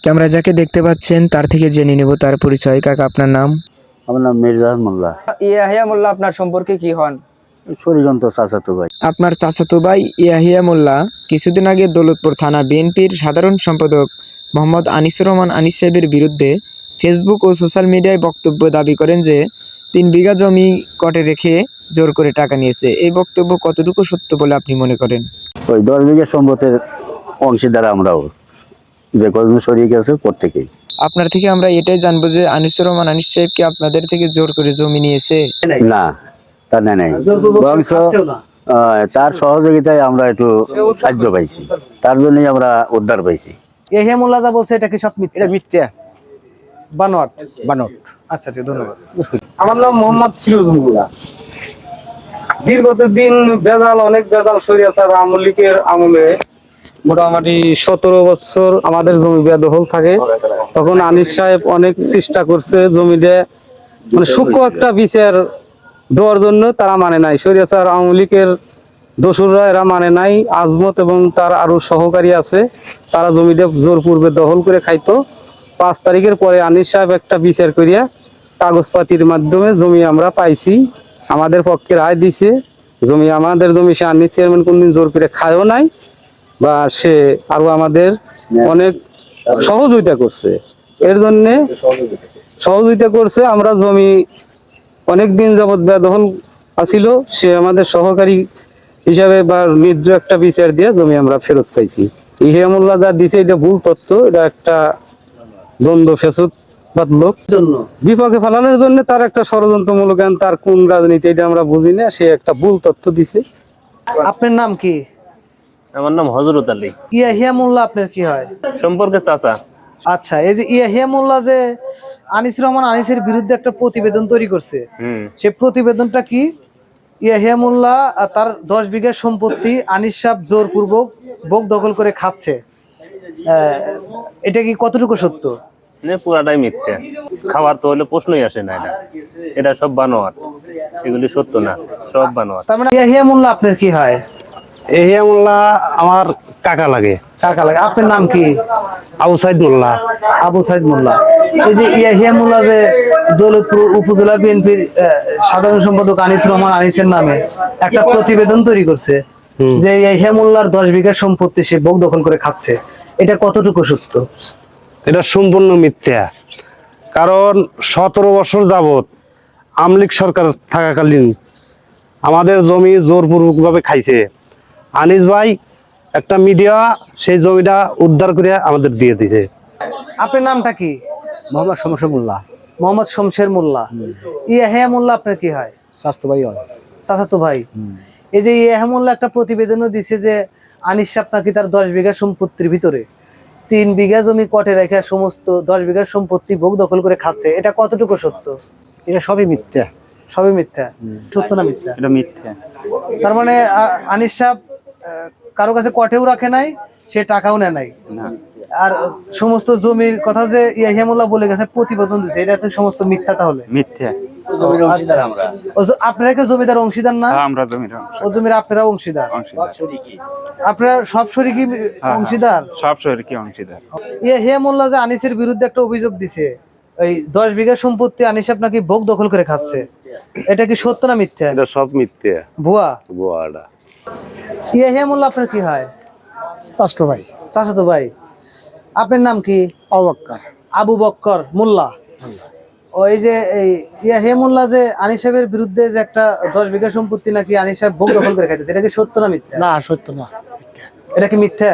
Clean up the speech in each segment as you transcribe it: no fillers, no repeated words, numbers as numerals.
Camera যাকে দেখতে পাচ্ছেন তার থেকে জেনে নেব তার পরিচয়। কাকা, আপনার নাম? আমার নাম মির্জা মোল্লা। ইয়াহিয়া মোল্লা আপনার সম্পর্কে কি হন? শরীরগঞ্জ চাচাতো ভাই। আপনার চাচাতো ভাই ইয়াহিয়া মোল্লা কিছুদিন আগে দৌলতপুর থানা বিএনপির সাধারণ সম্পাদক মোহাম্মদ আনিসুর রহমান আনিস সাহেবের বিরুদ্ধে ফেসবুক ও সোশ্যাল মিডিয়ায় বক্তব্য দাবি করেন যে 3 বিঘা জমি কটে রেখে জোর করে টাকা নিয়েছে। এই বক্তব্য কতটুকু সত্য বলে আপনি মনে করেন? ওই 10 বিঘা সম্পদের অংশীদার আমরাও, যে কজন শরিক আছে প্রত্যেকেই। আপনার থেকে আমরা এটাই জানবো যে আনিসুর রহমান আনিস সাহেব কি আপনাদের থেকে জোর করে জমি নিয়েছে? না, তা নাই। বংশ তার সহযোগিতায় আমরা একটু সাহায্য পাইছি, তার জন্যই আমরা উদ্ধার পাইছি। ইয়াহিয়া মোল্লা যা বলছে এটা কি সব মিথ্যা? এটা মিথ্যা, বানোয়াট। আচ্ছা, ঠিক, ধন্যবাদ। আমার নাম মোহাম্মদ ফিরোজুল্লাহ। দীর্ঘদিন অনেক বেজাল স্বৈরাচার আওয়ামী লীগের আমলে মোটামুটি 17 বছর আমাদের জমি বেদখল থাকে। তখন আনিস সাহেব অনেক চেষ্টা করছে জমিতে মানে সূক্ষ্ম একটা বিচার দেওয়ার জন্য, তারা মানে নাই। স্বৈরাচার আওয়ামী লীগের দোসররা এরা মানে নাই। আজমত এবং তার আরো সহকারী আছে, তারা জমিতে জোরপূর্বে দখল করে খাইতো। 5 তারিখের পরে আনিস সাহেব একটা বিচার করিয়া কাগজপাতির মাধ্যমে জমি আমরা পাইছি, আমাদের পক্ষে রায় দিছে। জমি আমাদের জমি, সে আনিস চেয়ারম্যান কোনদিন জোর করে খায়ও নাই, বা সে আরো আমাদের অনেক সহযোগিতা করছে। এর জন্যে সহযোগিতা করছে। আমরা জমি অনেক দিন যাবৎ বেদখল আছিল, সে আমাদের সহকারী হিসাবে বা নির্জ একটা বিচার দিয়ে জমি আমরা ফেরত পাইছি। ইয়াহিয়া মোল্লা যা দিছে এটা ভুল তথ্য, এটা একটা দ্বন্দ্ব ফেসুদ লোক জন্য বিপক্ষে ফেলানোর জন্য তার একটা ষড়যন্ত্রমূলক, তার কোন রাজনীতি এটা আমরা বুঝি না, সে একটা ভুল তথ্য দিছে। আপনার নাম কি? আমার নাম হযরত আলী। ইয়াহিয়া মোল্লা আপনার কি হয়? সম্পর্কে চাচা। আচ্ছা, এই যে ইয়াহিয়া মোল্লা যে আনিসুর রহমান আনিসের বিরুদ্ধে একটা প্রতিবেদন তৈরি করছে, সেই প্রতিবেদনটা কি? ইয়াহিয়া মোল্লা তার 10 বিঘা সম্পত্তি আনিস সাহেব জোরপূর্বক ভোগ দখল করে খাচ্ছে, এটা কি কতটুকু সত্য? পুরাটাই মিথ্যা। খাওয়ার তো হলে প্রশ্নই আসে না। এটা সব বানোয়াট, এগুলি সত্য না, সব বানোয়াট। তার মানে ইয়াহিয়া মোল্লা আপনার কি হয়? ইয়াহিয়া মোল্লা আমার কাকা লাগে। কাকা লাগে। আপনার নাম কি? আবু সাইদ মোল্লা। আবু সাইদ মোল্লা। এই যে ইয়াহিয়া মোল্লা যে দৌলতপুর উপজেলা বিএনপির সাধারণ সম্পাদক আনিসুর রহমান আনিসের নামে একটা প্রতিবেদন তৈরি করছে যে ইয়াহিয়া মোল্লার 10 বিঘা সম্পত্তি সে ভোগ দখল করে খাচ্ছে, এটা কতটুকু সত্য? এটা সম্পূর্ণ মিথ্যা। কারণ 17 বছর যাবৎ আওয়ামী লীগ সরকার থাকাকালীন আমাদের জমি জোরপূর্বক ভাবে খাইছে। আনিস ভাই একটা মিডিয়া সেই জমিটা উদ্ধার করে আমাদের দিয়ে দিছে। আপনার নামটা কি? মোহাম্মদ শমশের মোল্লা। মোহাম্মদ শমশের মোল্লা। ইয়াহিয়া মোল্লা আপনার কি হয়? স্বাস্থ্য ভাই হয়। চাচাতো ভাই। এই যে ইয়াহিয়া মোল্লা একটা প্রতিবেদনও দিছে যে আনিস সাহেব নাকি তার 10 বিঘা সম্পত্তির ভিতরে 3 বিঘা জমি কটে রেখে সমস্ত 10 বিঘা সম্পত্তি ভোগ দখল করে খাচ্ছে, এটা কতটুকু সত্য? এটা সবই মিথ্যা। সবই মিথ্যা। সত্য না মিথ্যা? এটা মিথ্যা। তার মানে আনিস সাহেব কারো কাছে কটেও রাখে নাই, সে টাকাও নেয় নাই, আর সমস্ত জমির কথা যে ইয়াহিয়া মোল্লা বলে গেছে প্রতিবেদন দিছে, এটা তো সমস্ত মিথ্যা। তাহলে মিথ্যা। আপনারা কি জমিদার অংশীদার না? আমরা জমির ও জমির আপনারা অংশীদার? আপনারা সব শরিকি অংশীদার? সব শরীরকে অংশীদার। ইয়াহিয়া মোল্লা যে আনিসের বিরুদ্ধে একটা অভিযোগ দিছে, এই 10 বিঘা সম্পত্তি আনিস সাহেব নাকি ভোগ দখল করে খাচ্ছে, এটা কি সত্য না মিথ্যা? এটা সব মিথ্যা, ভুয়া। ভুয়াটা। ইয়াহিয়া মোল্লা আপনার কি হয়? চাচাতো ভাই। চাচাতো ভাই। আপনার নাম কি? আবু বক্কর। আবু বক্কর মোল্লা। ওই যে এই ইয়াহিয়া মোল্লা যে আনিস সাহেবের বিরুদ্ধে যে একটা 10 বিঘা সম্পত্তি নাকি আনিস সাহেব ভোগ দখল করে খাইতেছে, এটা কি সত্য না মিথ্যা? না, সত্য না। এটা কি মিথ্যা?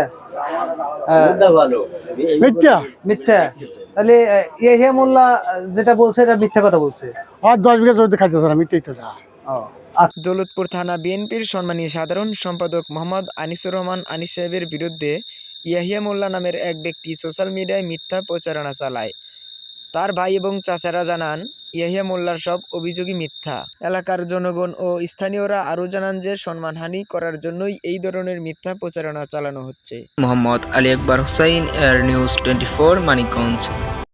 মিথ্যা। মিথ্যা। তাহলে ইয়াহিয়া মোল্লা যেটা বলছে এটা মিথ্যা কথা বলছে। আর 10 বিঘা জমি খাইতেছে না, মিথ্যাই তো না। দৌলতপুর থানা বিএনপির সম্মানীয় সাধারণ সম্পাদক মোহাম্মদ আনিসুর রহমান আনিস সাহেবের বিরুদ্ধে ইয়াহিয়া মোল্লা নামের এক ব্যক্তি সোশ্যাল মিডিয়ায় মিথ্যা প্রচারণা চালায়। তার ভাই এবং চাচারা জানান ইয়াহিয়া মোল্লার সব অভিযোগই মিথ্যা। এলাকার জনগণ ও স্থানীয়রা আরও জানান যে সম্মানহানি করার জন্যই এই ধরনের মিথ্যা প্রচারণা চালানো হচ্ছে। Mohammad Ali Akbar Hussain, air news 24, Manikganj.